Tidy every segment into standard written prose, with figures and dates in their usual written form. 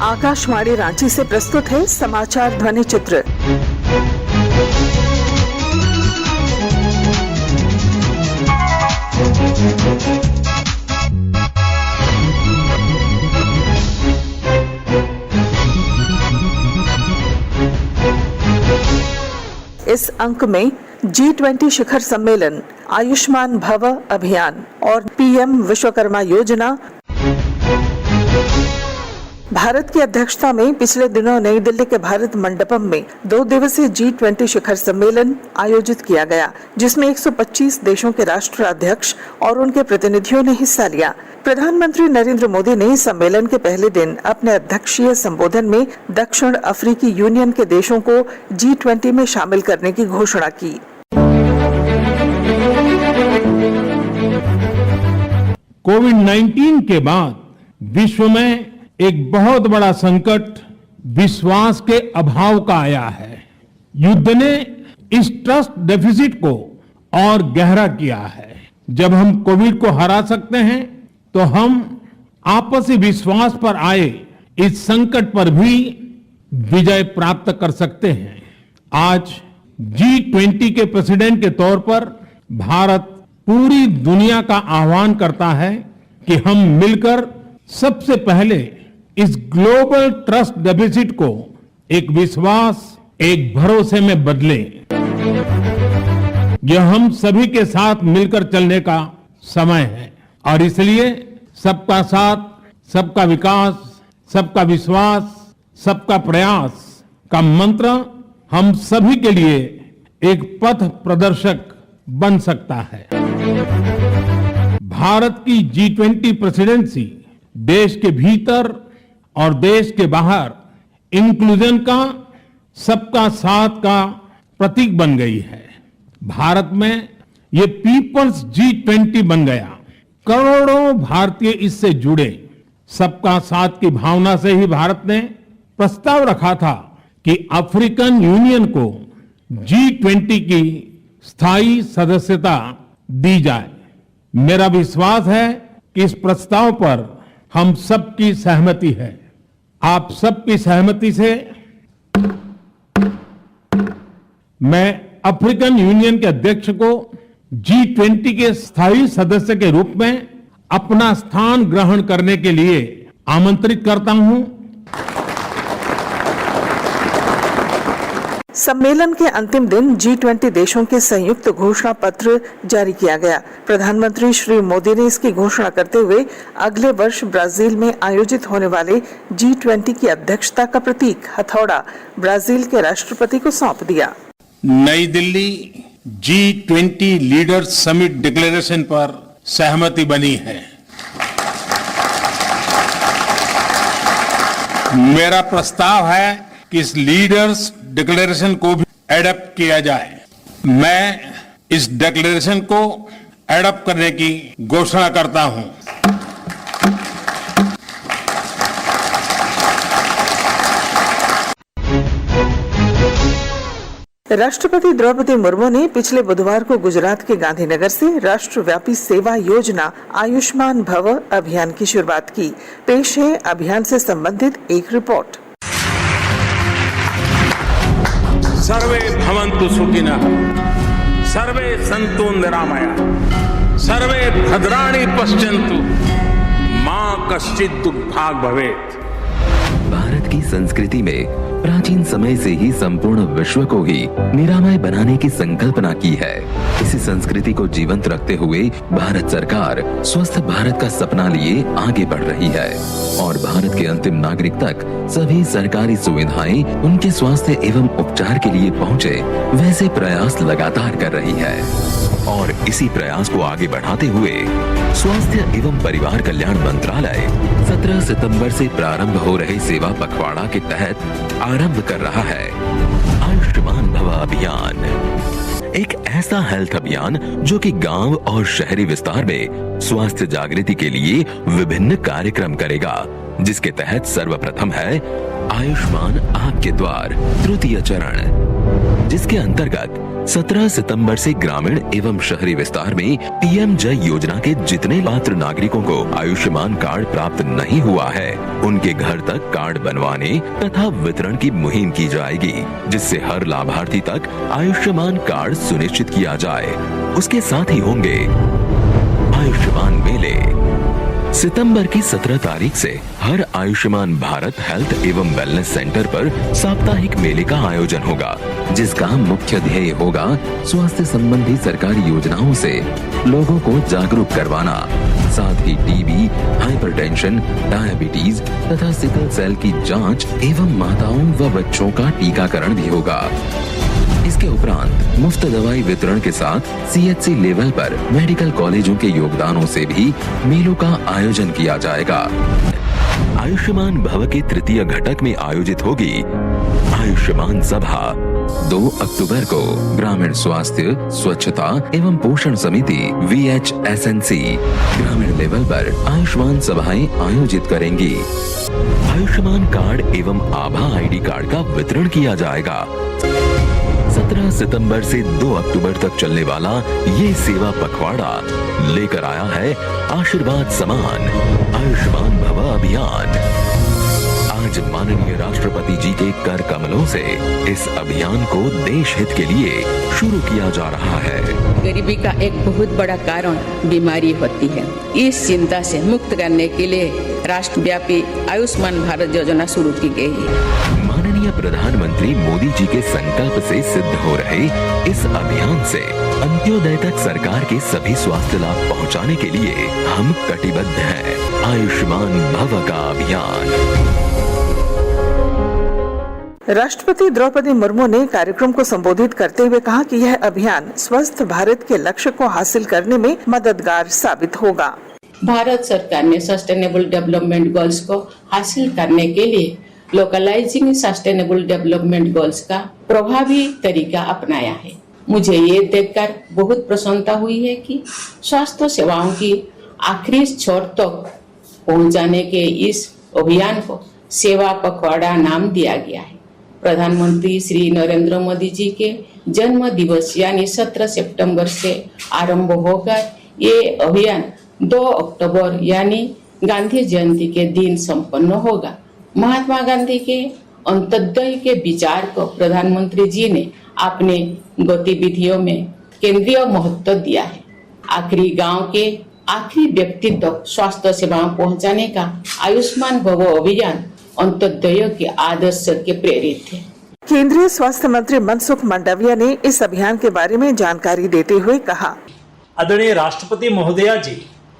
आकाशवाणी रांची से प्रस्तुत है समाचार ध्वनि चित्र। इस अंक में G20 शिखर सम्मेलन, आयुष्मान भव अभियान और PM विश्वकर्मा योजना। भारत की अध्यक्षता में पिछले दिनों नई दिल्ली के भारत मंडपम में 2 दिवसीय G20 शिखर सम्मेलन आयोजित किया गया, जिसमें 125 देशों के राष्ट्राध्यक्ष और उनके प्रतिनिधियों ने हिस्सा लिया। प्रधानमंत्री नरेंद्र मोदी ने सम्मेलन के पहले दिन अपने अध्यक्षीय संबोधन में दक्षिण अफ्रीकी यूनियन के देशों को G20 में शामिल करने की घोषणा की। कोविड-19 के बाद विश्व में एक बहुत बड़ा संकट विश्वास के अभाव का आया है। युद्ध ने इस ट्रस्ट डेफिसिट को और गहरा किया है। जब हम कोविड को हरा सकते हैं तो हम आपसी विश्वास पर आए इस संकट पर भी विजय प्राप्त कर सकते हैं। आज G20 के प्रेसिडेंट के तौर पर भारत पूरी दुनिया का आह्वान करता है कि हम मिलकर सबसे पहले इस ग्लोबल ट्रस्ट डेफिसिट को एक विश्वास, एक भरोसे में बदलें। यह हम सभी के साथ मिलकर चलने का समय है और इसलिए सबका साथ, सबका विकास, सबका विश्वास, सबका प्रयास का मंत्र हम सभी के लिए एक पथ प्रदर्शक बन सकता है। भारत की G20 प्रेसिडेंसी देश के भीतर और देश के बाहर इंक्लूजन का, सबका साथ का प्रतीक बन गई है। भारत में ये पीपल्स G20 बन गया। करोड़ों भारतीय इससे जुड़े। सबका साथ की भावना से ही भारत ने प्रस्ताव रखा था कि अफ्रीकन यूनियन को G20 की स्थायी सदस्यता दी जाए। मेरा विश्वास है कि इस प्रस्ताव पर हम सबकी सहमति है। आप सबकी सहमति से मैं अफ्रीकन यूनियन के अध्यक्ष को G20 के स्थायी सदस्य के रूप में अपना स्थान ग्रहण करने के लिए आमंत्रित करता हूं। सम्मेलन के अंतिम दिन G20 देशों के संयुक्त घोषणा पत्र जारी किया गया। प्रधानमंत्री श्री मोदी ने इसकी घोषणा करते हुए अगले वर्ष ब्राजील में आयोजित होने वाले G20 की अध्यक्षता का प्रतीक हथौड़ा ब्राजील के राष्ट्रपति को सौंप दिया। नई Delhi G20 leaders summit declaration पर सहमति बनी है। मेरा प्रस्ताव है कि इस लीडर्स डिक्लेरेशन को भी एडॉप्ट किया जाए। मैं इस डिक्लेरेशन को एडॉप्ट करने की घोषणा करता हूं। राष्ट्रपति द्रौपदी मुर्मू ने पिछले बुधवार को गुजरात के गांधीनगर से राष्ट्रव्यापी सेवा योजना आयुष्मान भव अभियान की शुरुआत की। पेश है अभियान से संबंधित एक रिपोर्ट। सर्वे भवन्तु सुखिनः, सर्वे सन्तु निरामया, सर्वे भद्राणि पश्यन्तु, मां कश्चित् दुःखभाग् भवेत्। भारत की संस्कृति में प्राचीन समय से ही संपूर्ण विश्व को ही निरामय बनाने की संकल्पना की है। इसी संस्कृति को जीवंत रखते हुए भारत सरकार स्वस्थ भारत का सपना लिए आगे बढ़ रही है और भारत के अंतिम नागरिक तक सभी सरकारी सुविधाएं उनके स्वास्थ्य एवं उपचार के लिए पहुंचे, वैसे प्रयास लगातार कर रही है। और इसी प्रयास को आगे बढ़ाते हुए स्वास्थ्य एवं परिवार कल्याण मंत्रालय 17 सितंबर से प्रारंभ हो रहे सेवा पखवाड़ा के तहत आरंभ कर रहा है आयुष्मान भव अभियान। एक ऐसा हेल्थ अभियान जो कि गांव और शहरी विस्तार में स्वास्थ्य जागृति के लिए विभिन्न कार्यक्रम करेगा, जिसके तहत सर्वप्रथम है आयुष्मान आपके द्वार तृतीय चरण, जिसके अंतर्गत 17 सितंबर से ग्रामीण एवं शहरी विस्तार में पीएम जय योजना के जितने पात्र नागरिकों को आयुष्मान कार्ड प्राप्त नहीं हुआ है, उनके घर तक कार्ड बनवाने तथा वितरण की मुहिम की जाएगी, जिससे हर लाभार्थी तक आयुष्मान कार्ड सुनिश्चित किया जाए। उसके साथ ही होंगे आयुष्मान मेले। सितंबर की 17 तारीख से हर आयुष्मान भारत हेल्थ एवं वेलनेस सेंटर पर साप्ताहिक मेले का आयोजन होगा, जिसका मुख्य ध्येय होगा स्वास्थ्य संबंधी सरकारी योजनाओं से लोगों को जागरूक करवाना। साथ ही टीबी, हाइपरटेंशन, डायबिटीज तथा सिकल सेल की जांच एवं माताओं व बच्चों का टीकाकरण भी होगा। इसके उपरांत मुफ्त दवाई वितरण के साथ सीएचसी लेवल पर मेडिकल कॉलेजों के योगदानों से भी मेलों का आयोजन किया जाएगा। आयुष्मान भव के तृतीय घटक में आयोजित होगी आयुष्मान सभा। 2 अक्टूबर को ग्रामीण स्वास्थ्य, स्वच्छता एवं पोषण समिति VHSNC ग्रामीण लेवल पर आयुष्मान सभाएं आयोजित करेंगी। आयुष्मान कार्ड एवं आभा आईडी कार्ड का वितरण किया जाएगा। 17 सितंबर से 2 अक्टूबर तक चलने वाला ये सेवा पखवाड़ा लेकर आया है आशीर्वाद समान आयुष्मान भव अभियान। आज माननीय राष्ट्रपति जी के कर कमलों से इस अभियान को देश हित के लिए शुरू किया जा रहा है। गरीबी का एक बहुत बड़ा कारण बीमारी होती है। इस चिंता से मुक्त करने के लिए राष्ट्रव्यापी आयुष्मान भारत योजना शुरू की गई है। माननीय प्रधानमंत्री मोदी जी के संकल्प से सिद्ध हो रहे इस अभियान से अंत्योदय तक सरकार के सभी स्वास्थ्य लाभ पहुंचाने के लिए हम कटिबद्ध हैं। आयुष्मान भव का अभियान। राष्ट्रपति द्रौपदी मुर्मू ने कार्यक्रम को संबोधित करते हुए कहा कि यह अभियान स्वस्थ भारत के लक्ष्य को हासिल करने में मददगार साबित होगा। भारत सरकार ने सस्टेनेबल डेवलपमेंट गोल्स को हासिल करने के लिए लोकलाइजिंग सस्टेनेबल डेवलपमेंट गोल्स का प्रभावी तरीका अपनाया है। मुझे ये देखकर बहुत प्रसन्नता हुई है कि स्वास्थ्य सेवाओं की आखिरी छोर तक पहुंचाने के इस अभियान को सेवा पखवाड़ा नाम दिया गया है। प्रधानमंत्री श्री नरेंद्र मोदी जी के जन्म दिवस यानी 17 सितंबर से आरंभ होकर ये अभियान 2 अक्टूबर यानी गांधी जयंती के दिन संपन्न होगा। महात्मा गांधी के अंत्योदय के विचार को प्रधानमंत्री जी ने अपने गतिविधियों में केंद्रीय महत्व दिया है। आखिरी गांव के आखिरी व्यक्ति तक स्वास्थ्य सेवाएं पहुंचाने का आयुष्मान भव अभियान अंत्योदय के आदर्श के प्रेरित है। केंद्रीय स्वास्थ्य मंत्री मनसुख मांडविया ने इस अभियान के बारे में जानकारी देते हुए कहा, आदरणीय राष्ट्रपति महोदया जी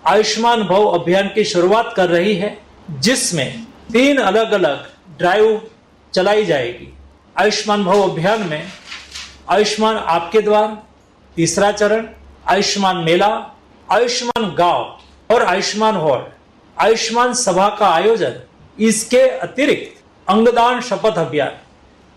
आयुष्मान भव अभियान की शुरुआत कर रही है, जिसमें 3 अलग अलग ड्राइव चलाई जाएगी। आयुष्मान भव अभियान में आयुष्मान आपके द्वार, तीसरा चरण आयुष्मान मेला, आयुष्मान गांव और आयुष्मान वार्ड, आयुष्मान सभा का आयोजन। इसके अतिरिक्त अंगदान शपथ अभियान।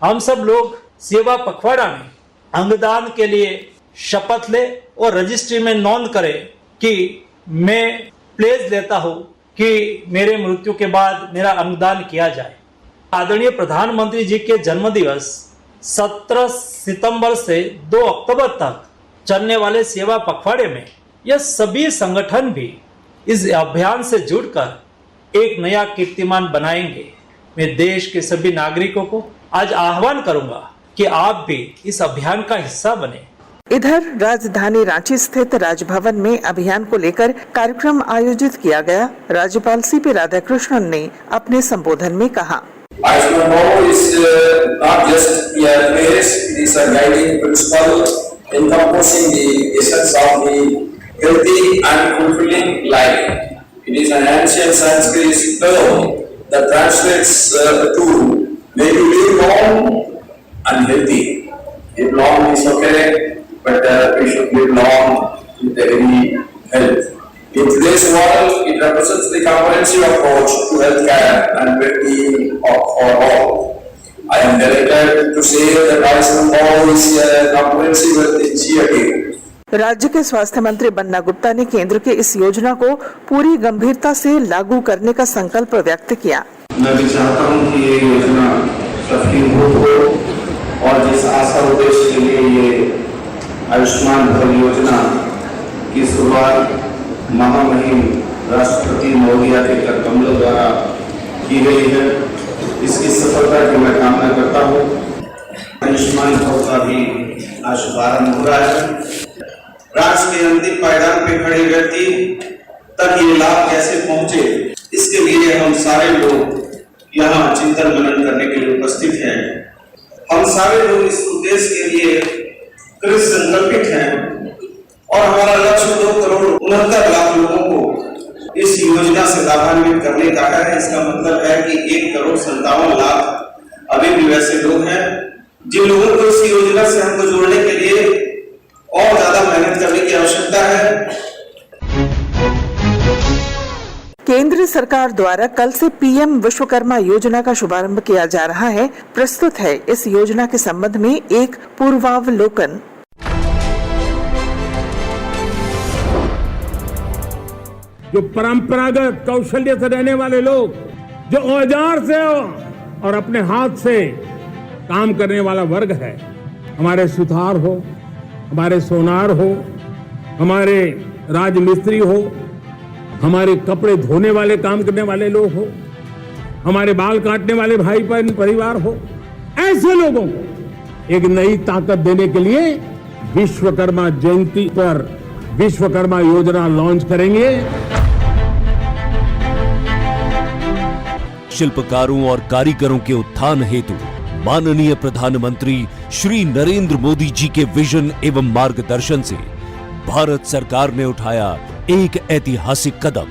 हम सब लोग सेवा पखवाड़ा में अंगदान के लिए शपथ ले और रजिस्ट्री में नोंद करें कि मैं प्लेज लेता हूं कि मेरे मृत्यु के बाद मेरा अंगदान किया जाए। आदरणीय प्रधानमंत्री जी के जन्मदिवस 17 सितंबर से 2 अक्टूबर तक चलने वाले सेवा पखवाड़े में यह सभी संगठन भी इस अभियान से जुड़कर एक नया कीर्तिमान बनाएंगे। मैं देश के सभी नागरिकों को आज आह्वान करूंगा कि आप भी इस अभियान का हिस्सा बने। इधर राजधानी रांची स्थित राजभवन में अभियान को लेकर कार्यक्रम आयोजित किया गया। राज्यपाल CP राधाकृष्णन ने अपने संबोधन में कहा, आयुष्मान भव is not just a phrase, it is a guiding principle encompassing the essence of the healthy and fulfilling life. It is an ancient Sanskrit term that translates to may you live long and healthy. Live long is okay, but we should live long with a healthy health. In today's world, it represents the comprehensive approach to healthcare and well-being for all. I am delighted to say that Ayushman Bhav is a comprehensive health initiative. राज्य के स्वास्थ्य मंत्री बन्ना गुप्ता ने केंद्र के इस योजना को पूरी गंभीरता से लागू करने का संकल्प व्यक्त किया। मैं भी चाहता हूं कि ये योजना सफलीभूत हो और जिस आशा उद्देश्य के लिए ये आयुष्मान भव योजना की शुरुआत महामहिम राष्ट्रपति महोदया के कर कमलों द्वारा की गई है। इसकी सफलता की मैं कामना करता हूँ। आयुष्मान भव का भी आज शुभारंभ हो रहा है। राष्ट्र के अंतिम पायदान पे खड़े व्यक्ति तक ये लाभ कैसे पहुंचे, इसके लिए हम सारे लोग यहाँ चिंतन मनन करने के लिए उपस्थित हैं। हम सारे लोग इस उद्देश्य के लिए कृत संकल्पित हैं और हमारा लक्ष्य 2,69,00,000 लोगों को इस योजना से लाभान्वित करने का है। इसका मतलब है कि 1,57,00,000 अभी भी वैसे लोग हैं जिन लोगों को इस योजना से हमको जोड़ने के लिए और ज्यादा मेहनत करने की आवश्यकता है। केंद्र सरकार द्वारा कल से पीएम विश्वकर्मा योजना का शुभारंभ किया जा रहा है। प्रस्तुत है इस योजना के संबंध में एक पूर्वावलोकन। जो परंपरागत कौशल्य से रहने वाले लोग, जो औजार से और अपने हाथ से काम करने वाला वर्ग है, हमारे सुथार हो, हमारे सोनार हो, हमारे राजमिस्त्री हो, हमारे कपड़े धोने वाले काम करने वाले लोग हो, हमारे बाल काटने वाले भाई बहन परिवार हो, ऐसे लोगों को एक नई ताकत देने के लिए विश्वकर्मा जयंती पर विश्वकर्मा योजना लॉन्च करेंगे। शिल्पकारों और कारीगरों के उत्थान हेतु माननीय प्रधानमंत्री श्री नरेंद्र मोदी जी के विजन एवं मार्गदर्शन से भारत सरकार ने उठाया एक ऐतिहासिक कदम,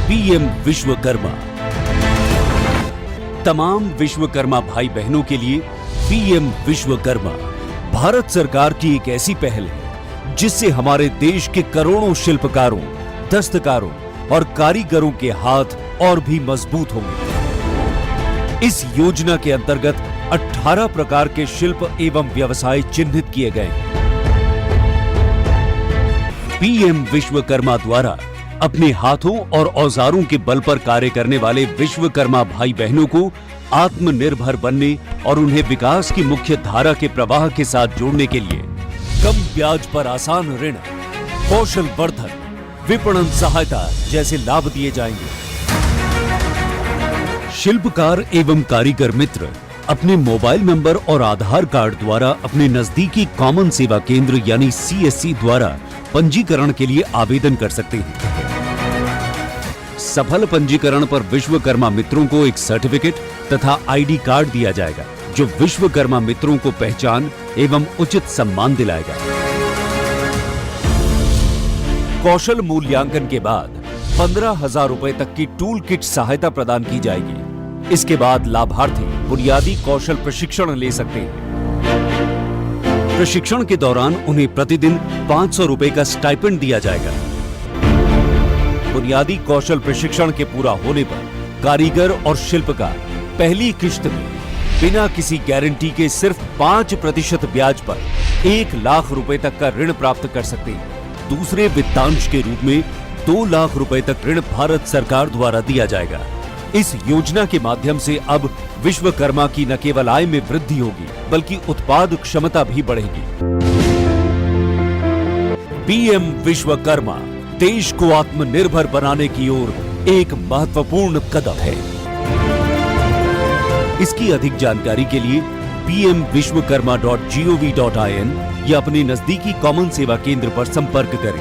पीएम विश्वकर्मा। तमाम विश्वकर्मा भाई बहनों के लिए पीएम विश्वकर्मा भारत सरकार की एक ऐसी पहल है जिससे हमारे देश के करोड़ों शिल्पकारों, दस्तकारों और कारीगरों के हाथ और भी मजबूत होंगे। इस योजना के अंतर्गत 18 प्रकार के शिल्प एवं व्यवसाय चिन्हित किए गए हैं। पीएम विश्वकर्मा द्वारा अपने हाथों और औजारों के बल पर कार्य करने वाले विश्वकर्मा भाई बहनों को आत्मनिर्भर बनने और उन्हें विकास की मुख्य धारा के प्रवाह के साथ जोड़ने के लिए कम ब्याज पर आसान ऋण, कौशल वर्धन, विपणन सहायता जैसे लाभ दिए जाएंगे। शिल्पकार एवं कारीगर मित्र अपने मोबाइल नंबर और आधार कार्ड द्वारा अपने नजदीकी कॉमन सेवा केंद्र यानी CSC द्वारा पंजीकरण के लिए आवेदन कर सकते हैं। सफल पंजीकरण पर विश्वकर्मा मित्रों को एक सर्टिफिकेट तथा ID कार्ड दिया जाएगा जो विश्वकर्मा मित्रों को पहचान एवं उचित सम्मान दिलाएगा। कौशल मूल्यांकन के बाद 15,000 रुपए तक की टूल किट सहायता प्रदान की जाएगी। इसके बाद लाभार्थी बुनियादी कौशल प्रशिक्षण ले सकते हैं। प्रशिक्षण के दौरान उन्हें प्रतिदिन 500 रुपए का स्टाइपेंड दिया जाएगा। बुनियादी कौशल प्रशिक्षण के पूरा होने पर कारीगर और शिल्पकार पहली किश्त में बिना किसी गारंटी के सिर्फ 5% ब्याज पर 1 लाख रुपए तक का ऋण प्राप्त कर सकते हैं। दूसरे वित्तांश के रूप में 2 लाख रुपए तक ऋण भारत सरकार द्वारा दिया जाएगा। इस योजना के माध्यम से अब विश्वकर्मा की न केवल आय में वृद्धि होगी बल्कि उत्पाद क्षमता भी बढ़ेगी। पीएम विश्वकर्मा देश को आत्मनिर्भर बनाने की ओर एक महत्वपूर्ण कदम है। इसकी अधिक जानकारी के लिए pmvishwakarma.gov.in या अपने नजदीकी कॉमन सेवा केंद्र पर संपर्क करें।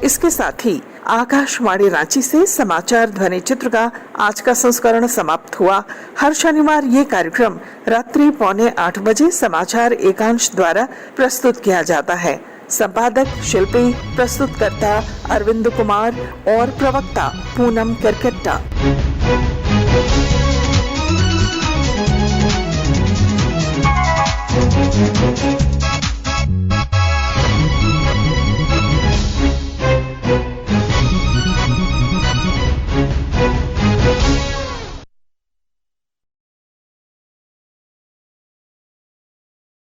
इसके साथ ही आकाशवाणी रांची से समाचार ध्वनि चित्र का आज का संस्करण समाप्त हुआ। हर शनिवार ये कार्यक्रम रात्रि 7:45 बजे समाचार एकांश द्वारा प्रस्तुत किया जाता है। संपादक शिल्पी, प्रस्तुतकर्ता अरविंद कुमार और प्रवक्ता पूनम करकट्टा।